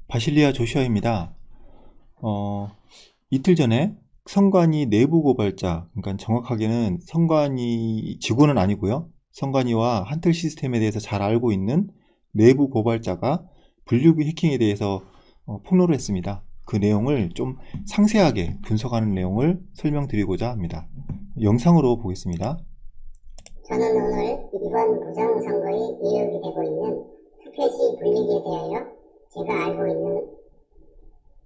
바실리아 조슈아입니다. 이틀 전에 선관위 내부 고발자, 그러니까 정확하게는 선관위 직원은 아니고요. 선관위와 한틀 시스템에 대해서 잘 알고 있는 내부 고발자가 분류기 해킹에 대해서 폭로를 했습니다. 그 내용을 좀 상세하게 분석하는 내용을 설명드리고자 합니다. 영상으로 보겠습니다. 저는 오늘 이번 부정선거에 의혹이 되고 있는 투표지 분리기에 대하여 제가 알고 있는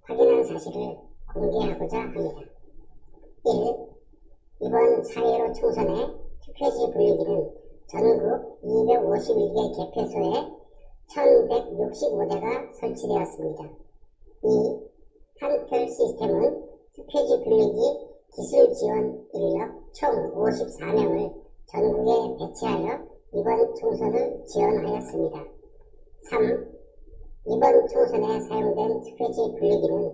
확인한 사실을 공개하고자 합니다. 1. 이번 4.15 총선의 투표지 분리기는 전국 251개 개표소에 1165대가 설치되었습니다. 2. 한틀 시스템은 투표지 분리기 기술 지원 인력 총 54명을 전국에 배치하여 이번 총선을 지원하였습니다. 3. 이번 총선에 사용된 투표지 분리기는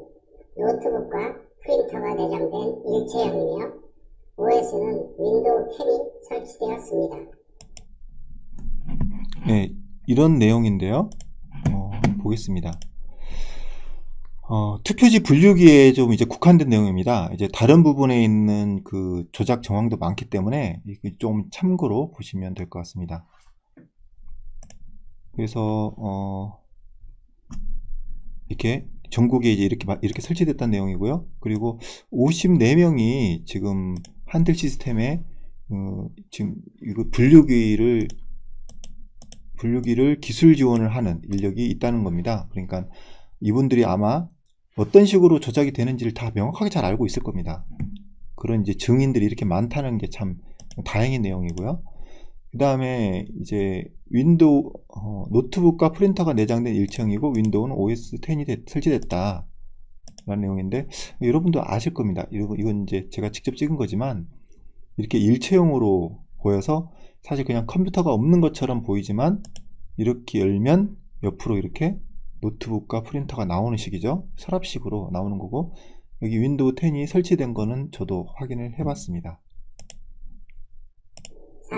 노트북과 프린터가 내장된 일체형이며 OS는 윈도우 10이 설치되었습니다. 네, 이런 내용인데요. 보겠습니다. 투표지 분류기에 좀 이제 국한된 내용입니다. 이제 다른 부분에 있는 그 조작 정황도 많기 때문에 좀 참고로 보시면 될 것 같습니다. 그래서 이렇게 전국에 이제 이렇게 설치됐다는 내용이고요. 그리고 54명이 지금 한틀 시스템에 지금 이거 분류기를 기술 지원을 하는 인력이 있다는 겁니다. 그러니까 이분들이 아마 어떤 식으로 조작이 되는지를 다 명확하게 잘 알고 있을 겁니다. 그런 이제 증인들이 이렇게 많다는 게 참 다행인 내용이고요. 그 다음에 이제 윈도우 노트북과 프린터가 내장된 일체형이고 윈도우는 OS 10이 설치됐다 라는 내용인데, 여러분도 아실 겁니다. 이건 이제 제가 직접 찍은 거지만 이렇게 일체형으로 보여서 사실 그냥 컴퓨터가 없는 것처럼 보이지만 이렇게 열면 옆으로 이렇게 노트북과 프린터가 나오는 식이죠. 서랍식으로 나오는 거고, 여기 윈도우 10이 설치된 거는 저도 확인을 해봤습니다. 4.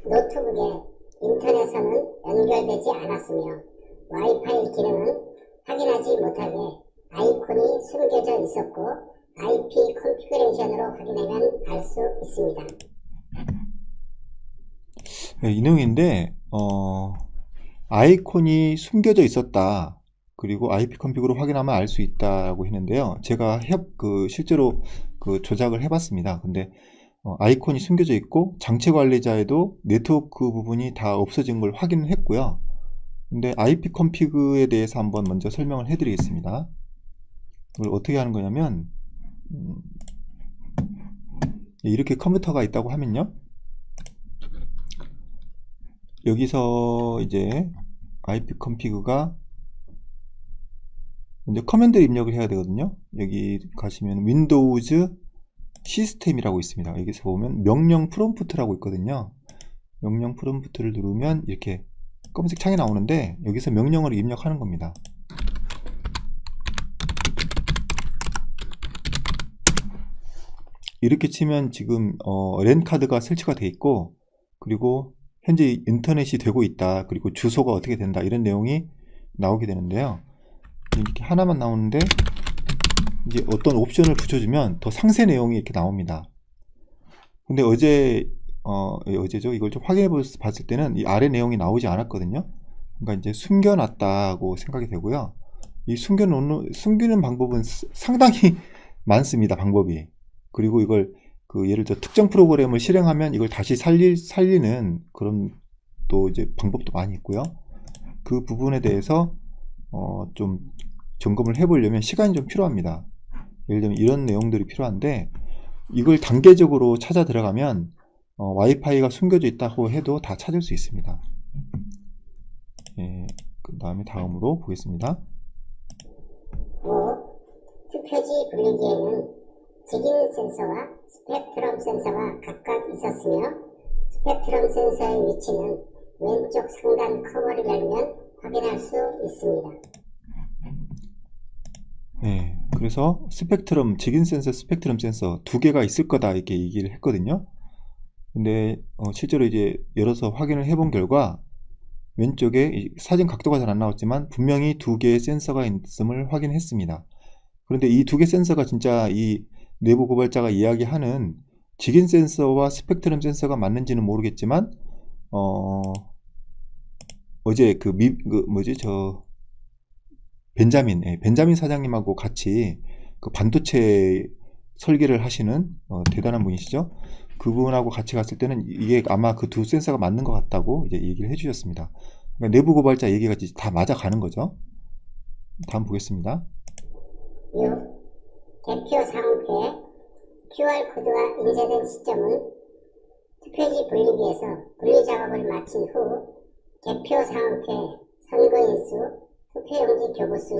노트북에 인터넷선은 연결되지 않았으며 와이파이 기능은 확인하지 못하게 아이콘이 숨겨져 있었고 IP 컨피그레이션으로 확인하면 알 수 있습니다. 네, 이 내용인데 아이콘이 숨겨져 있었다. 그리고 IP 컨피그로 확인하면 알 수 있다고 했는데요. 제가 실제로 그 조작을 해봤습니다. 근데 아이콘이 숨겨져 있고 장치 관리자에도 네트워크 부분이 다 없어진 걸 확인을 했고요. 근데 IP 컨피그에 대해서 한번 먼저 설명을 해드리겠습니다. 이걸 어떻게 하는 거냐면 이렇게 컴퓨터가 있다고 하면요. 여기서 이제 IP 컨피그가 먼저 커맨드를 입력을 해야 되거든요. 여기 가시면 윈도우즈 시스템이라고 있습니다. 여기서 보면 명령 프롬프트라고 있거든요. 명령 프롬프트를 누르면 이렇게 검은색 창이 나오는데 여기서 명령을 입력하는 겁니다. 이렇게 치면 지금 랜 카드가 설치가 되어 있고, 그리고 현재 인터넷이 되고 있다, 그리고 주소가 어떻게 된다, 이런 내용이 나오게 되는데요. 이렇게 하나만 나오는데 이제 어떤 옵션을 붙여주면 더 상세 내용이 이렇게 나옵니다. 근데 어제죠? 이걸 좀 확인해 봤을 때는 이 아래 내용이 나오지 않았거든요. 그러니까 이제 숨겨놨다고 생각이 되고요. 이 숨기는 방법은 상당히 많습니다. 방법이. 그리고 이걸 예를 들어 특정 프로그램을 실행하면 이걸 다시 살리는 그런 또 이제 방법도 많이 있고요. 그 부분에 대해서 좀 점검을 해보려면 시간이 좀 필요합니다. 예를 들면 이런 내용들이 필요한데, 이걸 단계적으로 찾아 들어가면 와이파이가 숨겨져 있다고 해도 다 찾을 수 있습니다. 예, 그 다음에 다음으로 보겠습니다. 5. 투표지 분리기에는 직인 센서와 스펙트럼 센서가 각각 있었으며 스펙트럼 센서의 위치는 왼쪽 상단 커버를 열면 확인할 수 있습니다. 네, 그래서 직인 센서, 스펙트럼 센서 두 개가 있을 거다 이렇게 얘기를 했거든요. 근데 실제로 이제 열어서 확인을 해본 결과 왼쪽에 사진 각도가 잘 안 나왔지만 분명히 두 개의 센서가 있음을 확인했습니다. 그런데 이 두 개 센서가 진짜 이 내부 고발자가 이야기하는 직인 센서와 스펙트럼 센서가 맞는지는 모르겠지만 어제 벤자민 사장님하고 같이 그 반도체 설계를 하시는 대단한 분이시죠. 그분하고 같이 갔을 때는 이게 아마 그 두 센서가 맞는 것 같다고 이제 얘기를 해주셨습니다. 그러니까 내부 고발자 얘기가 다 맞아가는 거죠. 다음 보겠습니다. 6. 대표 상황표에 QR코드가 인쇄된 시점은 투표지 분리기에서 분리 작업을 마친 후 대표 상황표에 선거인수, 투표용지 교부수,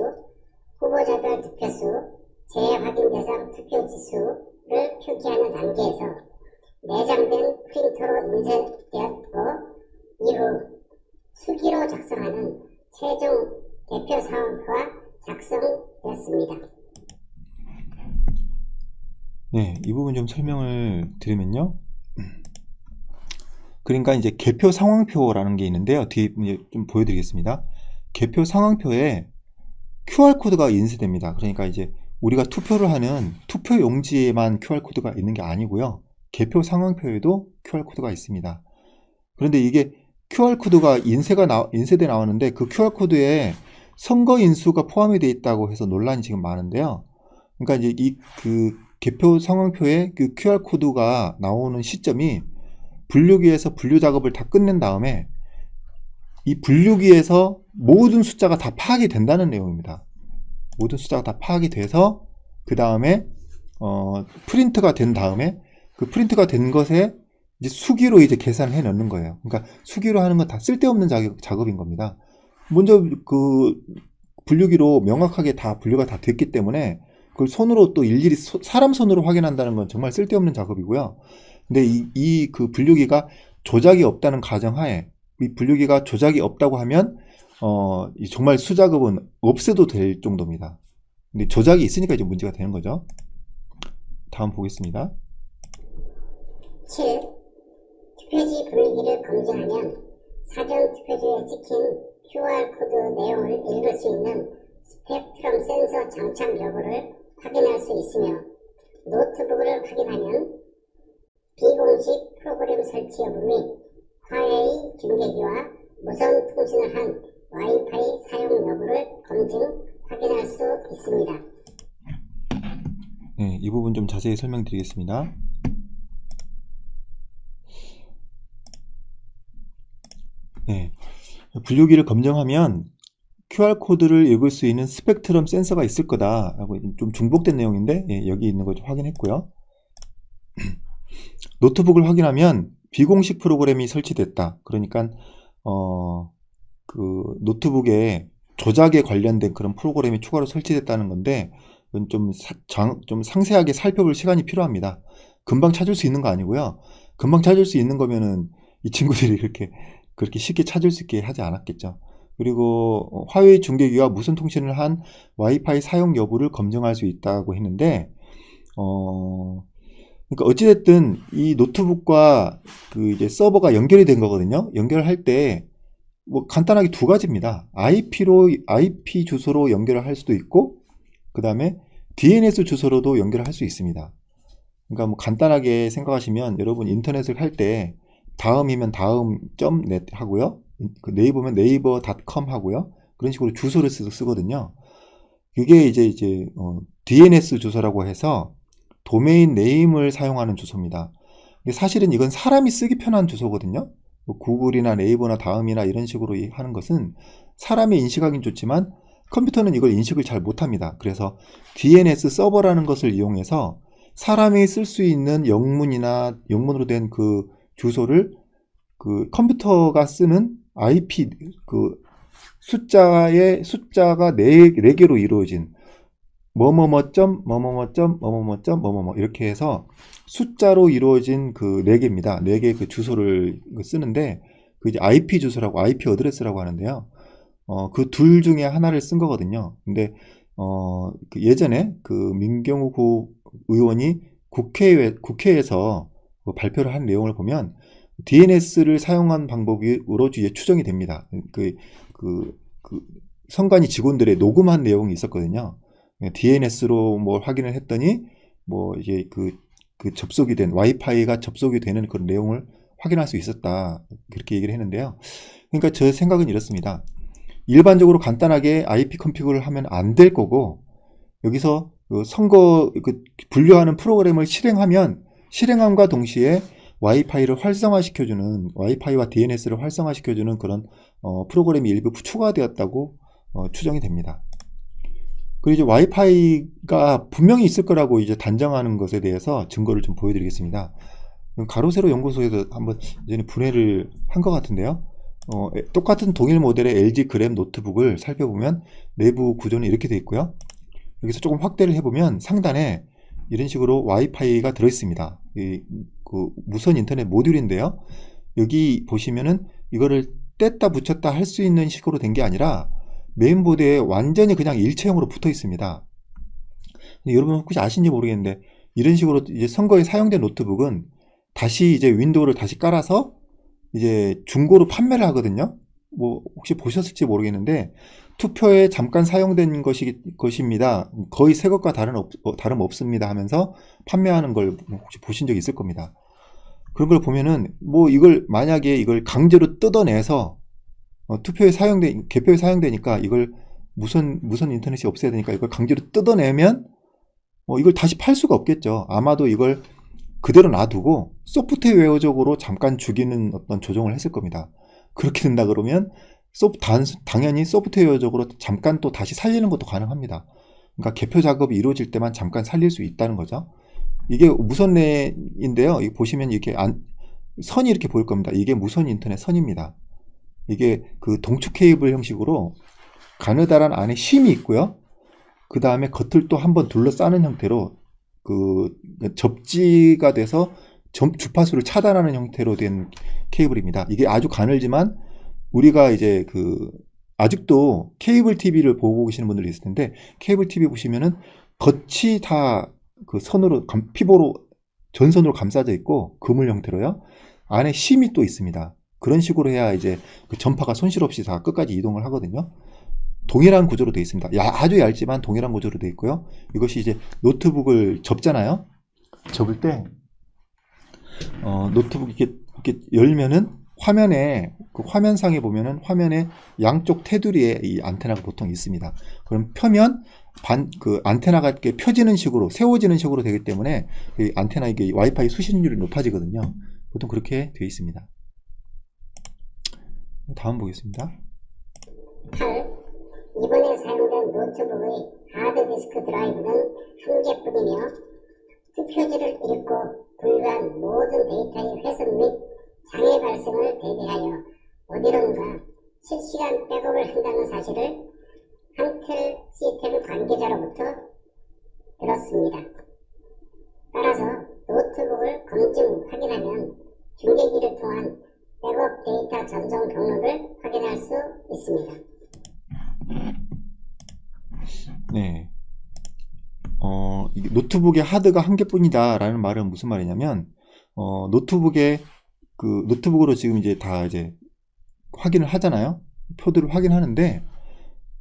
후보자별 득표수, 재확인 대상 투표지수를 표기하는 단계에서 내장된 프린터로 인쇄되었고 이후 수기로 작성하는 최종 대표 상황표가 작성되었습니다. 네, 이 부분 좀 설명을 드리면요. 그러니까 이제 개표 상황표라는 게 있는데요. 뒤에 이제 좀 보여드리겠습니다. 개표 상황표에 QR코드가 인쇄됩니다. 그러니까 이제 우리가 투표를 하는 투표 용지에만 QR코드가 있는 게 아니고요. 개표 상황표에도 QR코드가 있습니다. 그런데 이게 QR코드가 인쇄돼 나오는데 그 QR코드에 선거 인수가 포함이 되어 있다고 해서 논란이 지금 많은데요. 그러니까 이제 그 개표 상황표에 그 QR코드가 나오는 시점이 분류기에서 분류 작업을 다 끝낸 다음에 이 분류기에서 모든 숫자가 다 파악이 된다는 내용입니다. 모든 숫자가 다 파악이 돼서 그 다음에 프린트가 된 다음에 그 프린트가 된 것에 이제 수기로 이제 계산을 해 넣는 거예요. 그러니까 수기로 하는 건 다 쓸데없는 작업인 겁니다. 먼저 그 분류기로 명확하게 다 분류가 다 됐기 때문에 그걸 손으로 또 일일이 사람 손으로 확인한다는 건 정말 쓸데없는 작업이고요. 근데 그 분류기가 조작이 없다는 가정하에 이 분류기가 조작이 없다고 하면 정말 수작업은 없애도 될 정도입니다. 근데 조작이 있으니까 이제 문제가 되는 거죠. 다음 보겠습니다. 7. 투표지 분리기를 검증하면 사전 투표지에 찍힌 QR코드 내용을 읽을 수 있는 스펙트럼 센서 장착 여부를 확인할 수 있으며 노트북을 확인하면 비공식 프로그램 설치 여부 및 화웨이 중계기와 무선 통신을 한 와이파이 사용 여부를 검증, 확인할 수 있습니다. 네, 이 부분 좀 자세히 설명드리겠습니다. 네, 분류기를 검증하면 QR코드를 읽을 수 있는 스펙트럼 센서가 있을 거다라고 좀 중복된 내용인데 여기 있는 거 좀 확인했고요. 노트북을 확인하면 비공식 프로그램이 설치됐다. 그러니까 그 노트북에 조작에 관련된 그런 프로그램이 추가로 설치됐다는 건데 좀 상세하게 살펴볼 시간이 필요합니다. 금방 찾을 수 있는 거 아니고요. 금방 찾을 수 있는 거면은 이 친구들이 그렇게 쉽게 찾을 수 있게 하지 않았겠죠. 그리고 화웨이 중계기와 무선 통신을 한 와이파이 사용 여부를 검증할 수 있다고 했는데 그러니까 어찌됐든 이 노트북과 그 이제 서버가 연결이 된 거거든요. 연결할 때 뭐 간단하게 두 가지입니다. IP 주소로 연결을 할 수도 있고, 그 다음에 DNS 주소로도 연결을 할 수 있습니다. 그러니까 뭐 간단하게 생각하시면 여러분 인터넷을 할 때 다음이면 다음.net 하고요. 그 네이버면 네이버.com 하고요. 그런 식으로 주소를 쓰거든요. 그게 이제 DNS 주소라고 해서 도메인 네임을 사용하는 주소입니다. 근데 사실은 이건 사람이 쓰기 편한 주소거든요. 뭐 구글이나 네이버나 다음이나 이런 식으로 하는 것은 사람이 인식하긴 좋지만 컴퓨터는 이걸 인식을 잘 못합니다. 그래서 DNS 서버라는 것을 이용해서 사람이 쓸 수 있는 영문으로 된 그 주소를 그 컴퓨터가 쓰는 IP 그 숫자가 4개로 이루어진 뭐뭐뭐.뭐뭐뭐.뭐뭐뭐.뭐뭐뭐 이렇게 해서 숫자로 이루어진 그 4개입니다. 4개 그 주소를 쓰는데 그 이제 IP 주소라고 IP 어드레스라고 하는데요. 그 둘 중에 하나를 쓴 거거든요. 근데 그 예전에 그 민경욱 의원이 국회에서 발표를 한 내용을 보면 DNS를 사용한 방법으로 이제 추정이 됩니다. 그 선관위 직원들의 녹음한 내용이 있었거든요. DNS로 뭘 확인을 했더니 뭐 이제 그 접속이 된 와이파이가 접속이 되는 그런 내용을 확인할 수 있었다. 그렇게 얘기를 했는데요. 그러니까 제 생각은 이렇습니다. 일반적으로 간단하게 IP 컨피그를 하면 안 될 거고, 여기서 그 선거 분류하는 프로그램을 실행함과 동시에 와이파이를 활성화시켜주는, 와이파이와 DNS를 활성화시켜주는 그런 프로그램이 일부 추가되었다고 추정이 됩니다. 그리고 이제 와이파이가 분명히 있을 거라고 이제 단정하는 것에 대해서 증거를 좀 보여드리겠습니다. 가로세로 연구소에서 한번 예전에 분해를 한 것 같은데요. 똑같은 동일 모델의 LG 그램 노트북을 살펴보면 내부 구조는 이렇게 되어 있고요. 여기서 조금 확대를 해보면 상단에 이런 식으로 와이파이가 들어있습니다. 그 무선 인터넷 모듈인데요. 여기 보시면은 이거를 뗐다 붙였다 할 수 있는 식으로 된 게 아니라 메인보드에 완전히 그냥 일체형으로 붙어 있습니다. 여러분 혹시 아신지 모르겠는데 이런 식으로 이제 선거에 사용된 노트북은 다시 이제 윈도우를 다시 깔아서 이제 중고로 판매를 하거든요. 뭐 혹시 보셨을지 모르겠는데 투표에 잠깐 사용된 것입니다. 거의 새 것과 다름없습니다 하면서 판매하는 걸 혹시 보신 적 있을 겁니다. 그런 걸 보면은 뭐 이걸 만약에 이걸 강제로 뜯어내서 개표에 사용되니까 이걸 무선 인터넷이 없애야 되니까 이걸 강제로 뜯어내면 이걸 다시 팔 수가 없겠죠. 아마도 이걸 그대로 놔두고 소프트웨어적으로 잠깐 죽이는 어떤 조정을 했을 겁니다. 그렇게 된다 그러면 당연히 소프트웨어적으로 잠깐 또 다시 살리는 것도 가능합니다. 그러니까 개표 작업이 이루어질 때만 잠깐 살릴 수 있다는 거죠. 이게 무선랜인데요. 보시면 이렇게 선이 이렇게 보일 겁니다. 이게 무선 인터넷 선입니다. 이게 그 동축 케이블 형식으로 가느다란 안에 심이 있고요. 그 다음에 겉을 또 한번 둘러싸는 형태로 그 접지가 돼서 주파수를 차단하는 형태로 된 케이블입니다. 이게 아주 가늘지만 우리가 이제 아직도 케이블 TV를 보고 계시는 분들이 있을 텐데 케이블 TV 보시면은 겉이 다 그 선으로 피보로 전선으로 감싸져 있고 그물 형태로요. 안에 심이 또 있습니다. 그런 식으로 해야 이제 그 전파가 손실 없이 다 끝까지 이동을 하거든요. 동일한 구조로 되어 있습니다. 아주 얇지만 동일한 구조로 되어 있고요. 이것이 이제 노트북을 접잖아요. 접을 때 노트북 이렇게 열면은 그 화면상에 보면은 화면에 양쪽 테두리에 이 안테나가 보통 있습니다. 그럼 펴면 그 안테나가 이렇게 펴지는 식으로 세워지는 식으로 되기 때문에 이 안테나 이게 와이파이 수신율이 높아지거든요. 보통 그렇게 되어 있습니다. 다음 보겠습니다. 8. 이번에 사용된 노트북의 하드디스크 드라이브는 한 개뿐이며 투표지를 읽고 분류한 모든 데이터의 훼손 및 장애 발생을 대비하여 어디론가 실시간 백업을 한다는 사실을 한텔 시스템 관계자로부터 들었습니다. 따라서 노트북을 검증 확인하면 중계기를 통한 백업 데이터 전송 경로를 확인할 수 있습니다. 네. 이게 노트북의 하드가 한 개뿐이다 라는 말은 무슨 말이냐면 노트북으로 지금 이제 다 이제 확인을 하잖아요. 표들을 확인하는데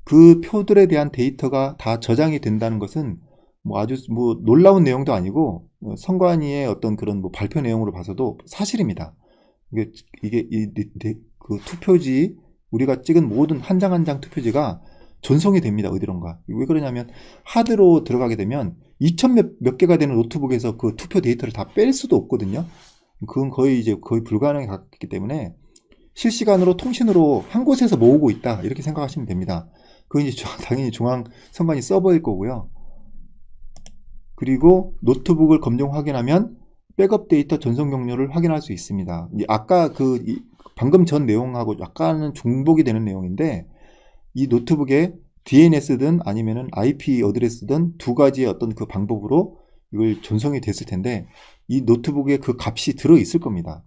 그 표들에 대한 데이터가 다 저장이 된다는 것은 뭐 아주 뭐 놀라운 내용도 아니고 선관위의 어떤 그런 뭐 발표 내용으로 봐서도 사실입니다. 이게 그 투표지 우리가 찍은 모든 한 장 한 장 투표지가 전송이 됩니다. 어디론가. 왜 그러냐면 하드로 들어가게 되면 2000 몇 개가 되는 노트북에서 그 투표 데이터를 다 뺄 수도 없거든요. 그건 거의 불가능에 가깝기 때문에 실시간으로 통신으로 한 곳에서 모으고 있다 이렇게 생각하시면 됩니다. 그건 이제 당연히 중앙 선관위 서버일 거고요. 그리고 노트북을 검증 확인하면 백업 데이터 전송 경로를 확인할 수 있습니다. 아까 방금 전 내용하고 약간은 중복이 되는 내용인데 이 노트북에 DNS든 아니면은 IP 어드레스든 두 가지의 어떤 그 방법으로 이걸 전송이 됐을 텐데 이 노트북에 그 값이 들어 있을 겁니다.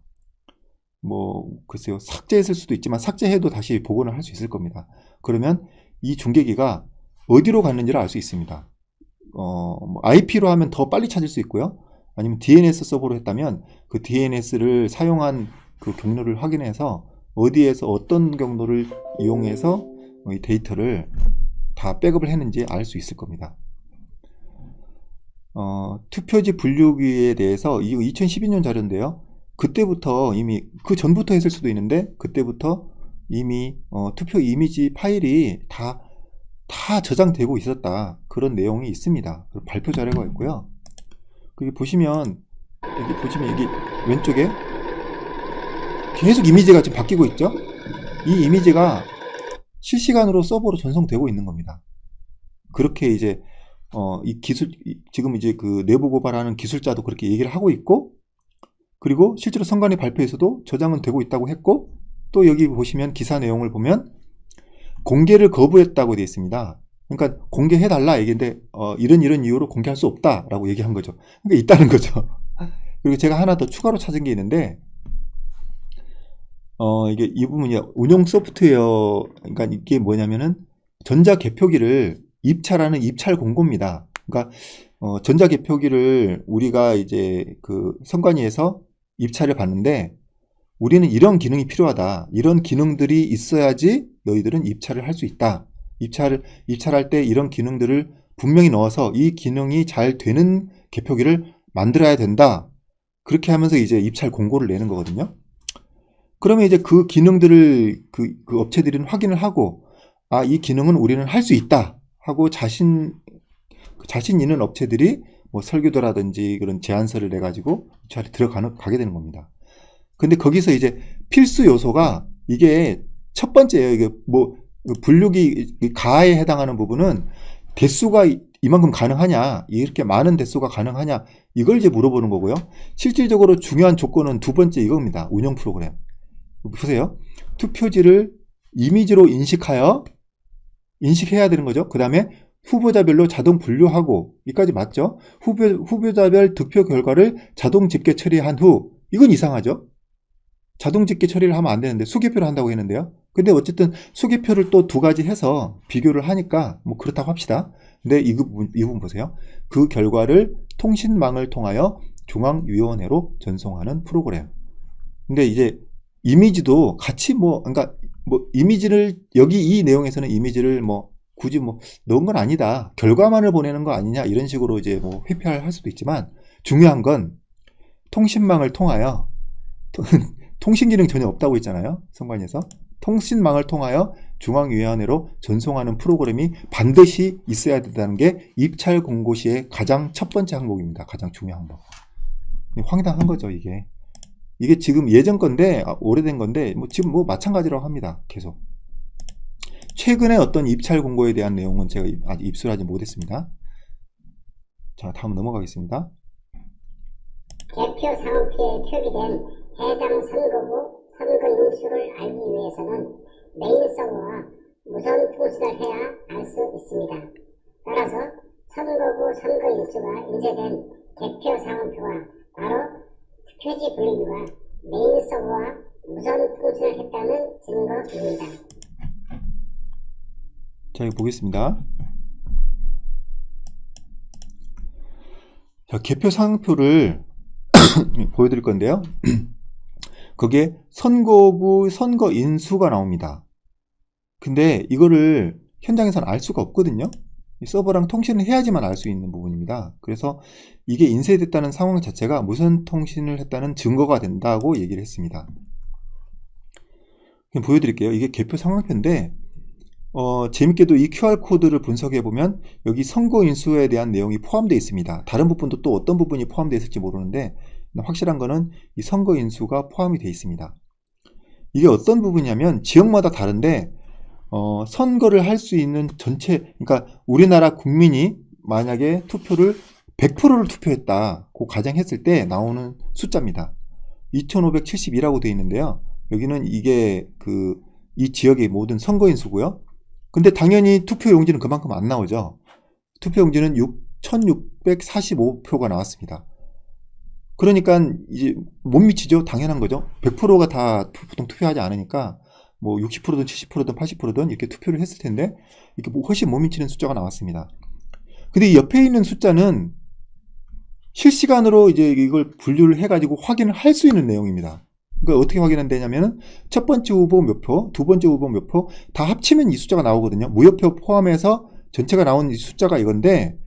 뭐 글쎄요, 삭제했을 수도 있지만 삭제해도 다시 복원을 할 수 있을 겁니다. 그러면 이 중계기가 어디로 갔는지를 알 수 있습니다. IP로 하면 더 빨리 찾을 수 있고요. 아니면 DNS 서버로 했다면 그 DNS를 사용한 그 경로를 확인해서 어디에서 어떤 경로를 이용해서 이 데이터를 다 백업을 했는지 알 수 있을 겁니다. 투표지 분류기에 대해서 이거 2012년 자료인데요. 그때부터 이미 그 전부터 했을 수도 있는데 그때부터 이미 투표 이미지 파일이 다 저장되고 있었다. 그런 내용이 있습니다. 발표 자료가 있고요. 여기 보시면 여기 왼쪽에 계속 이미지가 지금 바뀌고 있죠? 이 이미지가 실시간으로 서버로 전송되고 있는 겁니다. 그렇게 이제 이 기술 지금 이제 그 내부 고발하는 기술자도 그렇게 얘기를 하고 있고, 그리고 실제로 선관위 발표에서도 저장은 되고 있다고 했고, 또 여기 보시면 기사 내용을 보면 공개를 거부했다고 되어 있습니다. 그러니까 공개해달라 얘기인데 이런 이유로 공개할 수 없다라고 얘기한 거죠. 그러니까 있다는 거죠. 그리고 제가 하나 더 추가로 찾은 게 있는데 이게 이 부분이 운용 소프트웨어, 그러니까 이게 뭐냐면은 전자개표기를 입찰하는 입찰 공고입니다. 그러니까 전자개표기를 우리가 이제 그 선관위에서 입찰을 받는데 우리는 이런 기능이 필요하다. 이런 기능들이 있어야지 너희들은 입찰을 할 수 있다. 입찰할 때 이런 기능들을 분명히 넣어서 이 기능이 잘 되는 개표기를 만들어야 된다. 그렇게 하면서 이제 입찰 공고를 내는 거거든요. 그러면 이제 그 기능들을 그 업체들은 확인을 하고, 이 기능은 우리는 할 수 있다 하고 자신 있는 업체들이 뭐 설계도라든지 그런 제안서를 내 가지고 입찰에 가게 되는 겁니다. 근데 거기서 이제 필수 요소가 이게 첫 번째예요. 이게 뭐 분류기 가에 해당하는 부분은 대수가 이만큼 가능하냐, 이렇게 많은 대수가 가능하냐, 이걸 이제 물어보는 거고요. 실질적으로 중요한 조건은 두 번째 이겁니다. 운영 프로그램. 보세요. 투표지를 이미지로 인식해야 되는 거죠. 그 다음에 후보자별로 자동 분류하고, 여기까지 맞죠? 후보자별 득표 결과를 자동 집계 처리한 후, 이건 이상하죠? 자동 집계 처리를 하면 안 되는데 수개표를 한다고 했는데요. 근데 어쨌든 수개표를 또 두 가지 해서 비교를 하니까 뭐 그렇다고 합시다. 근데 이 부분 보세요. 그 결과를 통신망을 통하여 중앙위원회로 전송하는 프로그램. 근데 이제 이미지도 같이 그러니까 이미지를, 여기 이 내용에서는 이미지를 굳이 넣은 건 아니다. 결과만을 보내는 거 아니냐, 이런 식으로 이제 회피할 수도 있지만, 중요한 건 통신망을 통하여 통신 기능 전혀 없다고 했잖아요. 선관위에서. 통신망을 통하여 중앙위원회로 전송하는 프로그램이 반드시 있어야 된다는 게 입찰 공고 시의 가장 첫 번째 항목입니다. 가장 중요한 항목. 황당한 거죠, 이게. 이게 지금 예전 건데, 오래된 건데, 지금 마찬가지라고 합니다. 계속. 최근에 어떤 입찰 공고에 대한 내용은 제가 아직 입수하지 못했습니다. 자, 다음 넘어가겠습니다. 개표 상표에 표기된 해당 선거구 선거 인수를 알기 위해서는 메인 서버와 무선 통신을 해야 알 수 있습니다. 따라서 선거구 선거 인수가 인쇄된 개표 상표와 바로 투표지 분류기와 메인 서버와 무선 통신을 했다는 증거입니다. 자, 여기 보겠습니다. 자, 개표 상표를 보여드릴 건데요. 거기에 선거구 선거 인수가 나옵니다. 근데 이거를 현장에서는 알 수가 없거든요. 이 서버랑 통신을 해야지만 알 수 있는 부분입니다. 그래서 이게 인쇄됐다는 상황 자체가 무선 통신을 했다는 증거가 된다고 얘기를 했습니다. 그냥 보여드릴게요. 이게 개표 상황표인데 재밌게도 이 QR코드를 분석해보면 여기 선거 인수에 대한 내용이 포함되어 있습니다. 다른 부분도 또 어떤 부분이 포함되어 있을지 모르는데 확실한 거는 이 선거 인수가 포함이 되어 있습니다. 이게 어떤 부분이냐면 지역마다 다른데 선거를 할 수 있는 전체, 그러니까 우리나라 국민이 만약에 투표를 100%를 투표했다고 가정했을 때 나오는 숫자입니다. 2572라고 되어 있는데요. 여기는 이게 이 지역의 모든 선거 인수고요. 근데 당연히 투표용지는 그만큼 안 나오죠. 투표용지는 1645표가 나왔습니다. 그러니까 이제 못 미치죠. 당연한 거죠. 100%가 다 보통 투표하지 않으니까 60%든 70%든 80%든 이렇게 투표를 했을 텐데 이렇게 훨씬 못 미치는 숫자가 나왔습니다. 근데 이 옆에 있는 숫자는 실시간으로 이제 이걸 분류를 해가지고 확인을 할 수 있는 내용입니다. 그러니까 어떻게 확인되냐면은 첫 번째 후보 몇 표, 두 번째 후보 몇 표 다 합치면 이 숫자가 나오거든요. 무효표 포함해서 전체가 나온 이 숫자가 이건데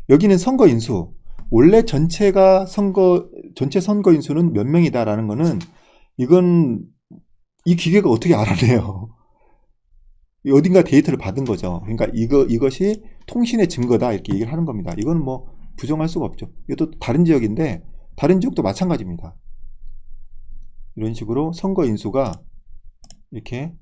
여기는 선거 인수. 원래 전체 선거 인수는 몇 명이다라는 거는 이건 이 기계가 어떻게 알아내요? 어딘가 데이터를 받은 거죠. 그러니까 이것이 통신의 증거다 이렇게 얘기를 하는 겁니다. 이건 뭐 부정할 수가 없죠. 이것도 다른 지역인데 다른 지역도 마찬가지입니다. 이런 식으로 선거 인수가 이렇게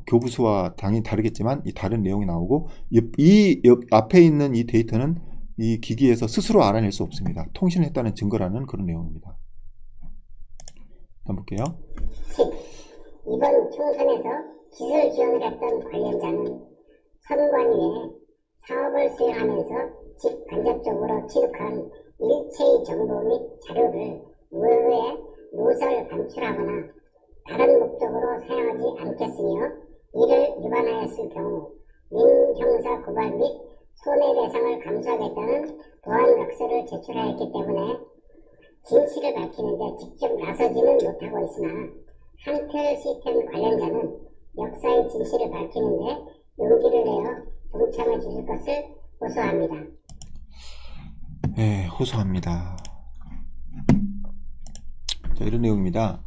교부수와 당연히 다르겠지만 이 다른 내용이 나오고 이 앞에 있는 이 데이터는 이 기기에서 스스로 알아낼 수 없습니다. 통신을 했다는 증거라는 그런 내용입니다. 한번 볼게요. 10. 이번 총선에서 기술 지원을 했던 관련자는 선관위에 사업을 수행하면서 직간접적으로 취득한 일체의 정보 및 자료를 외부에 누설 반출하거나 다른 목적으로 사용하지 않겠으며 이를 위반하였을 경우 민형사 고발 및 손해배상을 감수하겠다는 보안각서를 제출하였기 때문에 진실을 밝히는데 직접 나서지는 못하고 있으나 한텔 시스템 관련자는 역사의 진실을 밝히는데 용기를 내어 동참해 주실 것을 호소합니다. 네, 호소합니다. 자, 이런 내용입니다.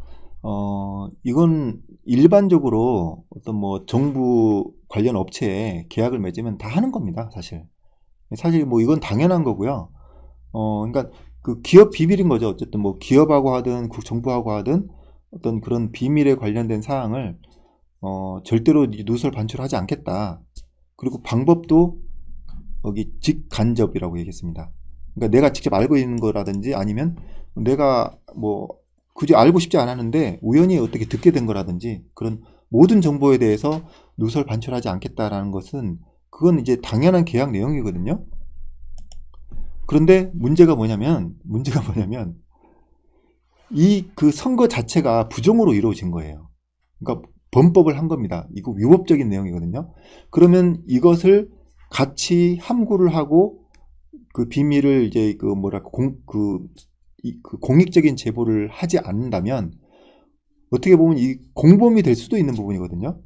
이건 일반적으로 어떤 뭐 정부 관련 업체에 계약을 맺으면 다 하는 겁니다, 사실. 사실 뭐 이건 당연한 거고요. 그러니까 그 기업 비밀인 거죠. 어쨌든 뭐 기업하고 하든 정부하고 하든 어떤 그런 비밀에 관련된 사항을 절대로 누설 반출하지 않겠다. 그리고 방법도 여기 직간접이라고 얘기했습니다. 그러니까 내가 직접 알고 있는 거라든지 아니면 내가 뭐 굳이 알고 싶지 않았는데 우연히 어떻게 듣게 된 거라든지 그런 모든 정보에 대해서 누설 반출하지 않겠다라는 것은 그건 이제 당연한 계약 내용이거든요. 그런데 문제가 뭐냐면 이 그 선거 자체가 부정으로 이루어진 거예요. 그러니까 범법을 한 겁니다. 이거 위법적인 내용이거든요. 그러면 이것을 같이 함구를 하고 그 비밀을 이제 그 뭐랄까 공익적인 제보를 하지 않는다면 어떻게 보면 이 공범이 될 수도 있는 부분이거든요.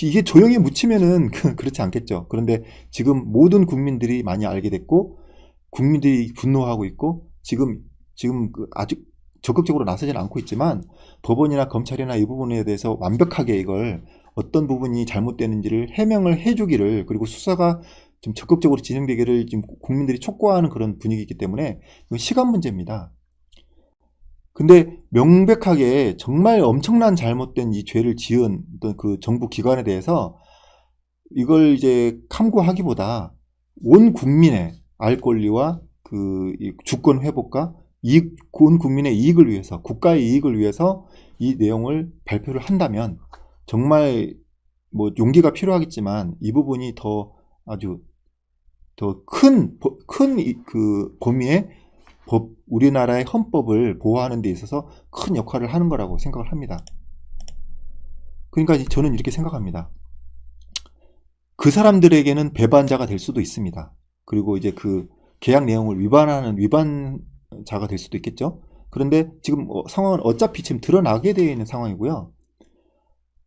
이게 조용히 묻히면은 그렇지 않겠죠. 그런데 지금 모든 국민들이 많이 알게 됐고 국민들이 분노하고 있고 지금 아주 적극적으로 나서지는 않고 있지만 법원이나 검찰이나 이 부분에 대해서 완벽하게 이걸 어떤 부분이 잘못되는지를 해명을 해주기를 그리고 수사가 좀 적극적으로 진행되기를 지금 국민들이 촉구하는 그런 분위기이기 때문에 이건 시간 문제입니다. 근데 명백하게 정말 엄청난 잘못된 이 죄를 지은 어떤 그 정부 기관에 대해서 이걸 이제 탐구하기보다 온 국민의 알 권리와 그 주권 회복과 온 국민의 이익을 위해서 국가의 이익을 위해서 이 내용을 발표를 한다면 정말 뭐 용기가 필요하겠지만 이 부분이 아주 더 큰 그 범위의 우리나라의 헌법을 보호하는 데 있어서 큰 역할을 하는 거라고 생각을 합니다. 그러니까 저는 이렇게 생각합니다. 그 사람들에게는 배반자가 될 수도 있습니다. 그리고 이제 그 계약 내용을 위반하는 위반자가 될 수도 있겠죠. 그런데 지금 상황은 어차피 지금 드러나게 되어 있는 상황이고요.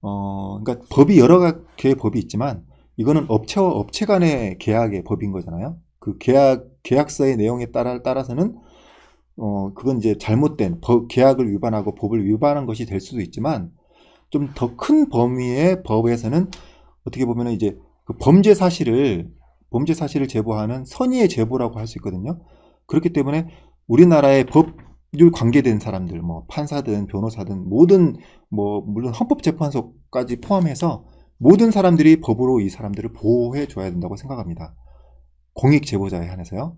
그러니까 법이 여러 개의 법이 있지만 이거는 업체와 업체 간의 계약의 법인 거잖아요. 그 계약서의 내용에 따라서는 그건 이제 잘못된 계약을 위반하고 법을 위반한 것이 될 수도 있지만 좀 더 큰 범위의 법에서는 어떻게 보면 이제 그 범죄 사실을 제보하는 선의의 제보라고 할 수 있거든요. 그렇기 때문에 우리나라의 법률 관계된 사람들, 뭐 판사든 변호사든 모든 뭐 물론 헌법재판소까지 포함해서 모든 사람들이 법으로 이 사람들을 보호해 줘야 된다고 생각합니다. 공익 제보자에 한해서요.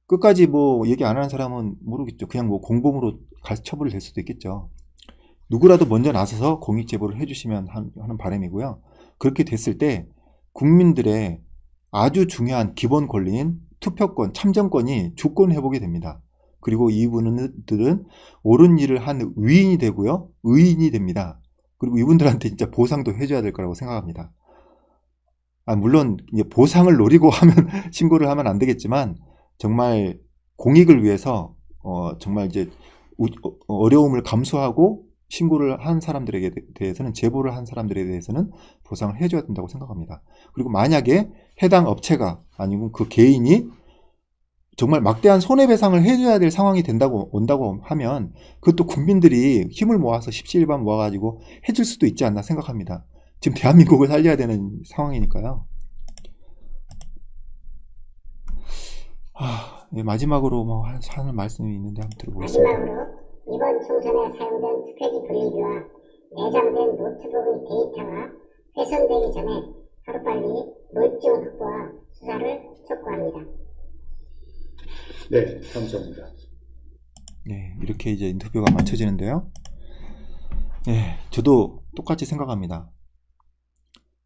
끝까지 뭐 얘기 안 하는 사람은 모르겠죠. 그냥 뭐 공범으로 처벌이 될 수도 있겠죠. 누구라도 먼저 나서서 공익 제보를 해주시면 하는 바람이고요. 그렇게 됐을 때 국민들의 아주 중요한 기본 권리인 투표권, 참정권이 주권 회복이 됩니다. 그리고 이분들은 옳은 일을 한 위인이 되고요. 의인이 됩니다. 그리고 이분들한테 진짜 보상도 해줘야 될 거라고 생각합니다. 물론 이제 보상을 노리고 신고를 하면 안 되겠지만 정말 공익을 위해서 정말 이제 어려움을 감수하고 신고를 한 사람들에게 대해서는, 제보를 한 사람들에 대해서는 보상을 해줘야 된다고 생각합니다. 그리고 만약에 해당 업체가 아니면 그 개인이 정말 막대한 손해배상을 해줘야 될 상황이 온다고 하면 그것도 국민들이 힘을 모아서 십시일반 모아가지고 해줄 수도 있지 않나 생각합니다. 지금 대한민국을 살려야 되는 상황이니까요. 네, 마지막으로 뭐 하는 말씀이 있는데 한번 들어보겠습니다. 마지막으로 이번 총선에 사용된 투표지 분리기와 내장된 노트북의 데이터가 훼손되기 전에 하루빨리 물증 확보와 수사를 촉구합니다. 네, 감사합니다. 네, 이렇게 이제 인터뷰가 마쳐지는데요. 네, 저도 똑같이 생각합니다.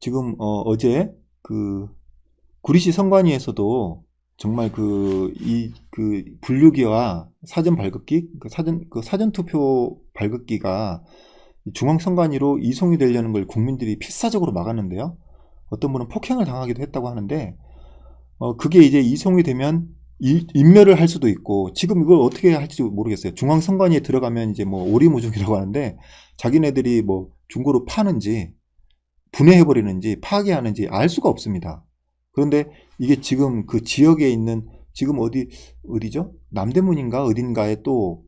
지금 어제 그 구리시 선관위에서도 정말 그 분류기와 사전 발급기, 사전 투표 발급기가 중앙선관위로 이송이 되려는 걸 국민들이 필사적으로 막았는데요. 어떤 분은 폭행을 당하기도 했다고 하는데, 그게 이제 이송이 되면 인멸을 할 수도 있고, 지금 이걸 어떻게 할지 모르겠어요. 중앙선관위에 들어가면 이제 뭐 오리무중이라고 하는데, 자기네들이 뭐 중고로 파는지, 분해해버리는지, 파괴하는지 알 수가 없습니다. 그런데 이게 지금 그 지역에 있는, 지금 어디죠? 남대문인가 어딘가에 또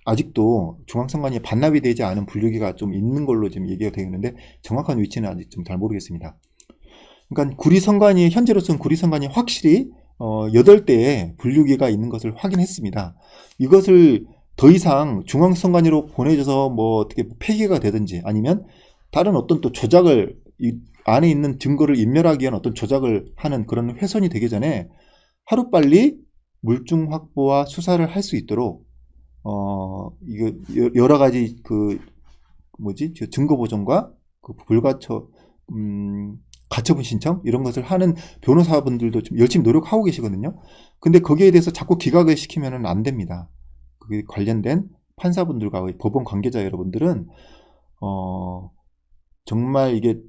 아직도 중앙선관위에 반납이 되지 않은 분류기가 좀 있는 걸로 지금 얘기가 되어 있는데, 정확한 위치는 아직 좀 잘 모르겠습니다. 그러니까 현재로서는 구리선관위 확실히 8대의 분류기가 있는 것을 확인했습니다. 이것을 더 이상 중앙선관위로 보내줘서 뭐 어떻게 폐기가 되든지, 아니면 다른 어떤 또 조작을, 이 안에 있는 증거를 인멸하기 위한 어떤 조작을 하는 그런 훼손이 되기 전에 하루빨리 물증 확보와 수사를 할 수 있도록 이거 여러 가지 증거 보존과 가처분 신청 이런 것을 하는 변호사분들도 좀 열심히 노력하고 계시거든요. 근데 거기에 대해서 자꾸 기각을 시키면은 안 됩니다. 그게 관련된 판사분들과 법원 관계자 여러분들은 정말 이게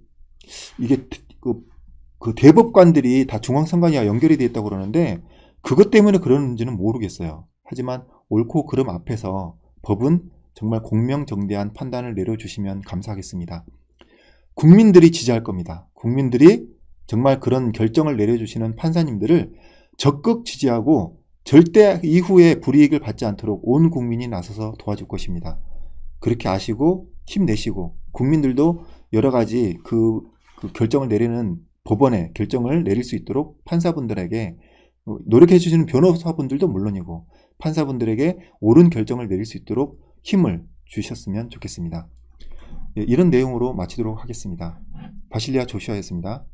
그 대법관들이 다 중앙선관위와 연결이 되어 있다고 그러는데, 그것 때문에 그러는지는 모르겠어요. 하지만 옳고 그름 앞에서 법은 정말 공명정대한 판단을 내려주시면 감사하겠습니다. 국민들이 지지할 겁니다. 국민들이 정말 그런 결정을 내려주시는 판사님들을 적극 지지하고 절대 이후에 불이익을 받지 않도록 온 국민이 나서서 도와줄 것입니다. 그렇게 아시고 힘내시고, 국민들도 여러 가지 그 결정을 내리는 법원의 결정을 내릴 수 있도록 판사분들에게 노력해 주시는 변호사분들도 물론이고 판사분들에게 옳은 결정을 내릴 수 있도록 힘을 주셨으면 좋겠습니다. 이런 내용으로 마치도록 하겠습니다. 바실리아 조슈아였습니다.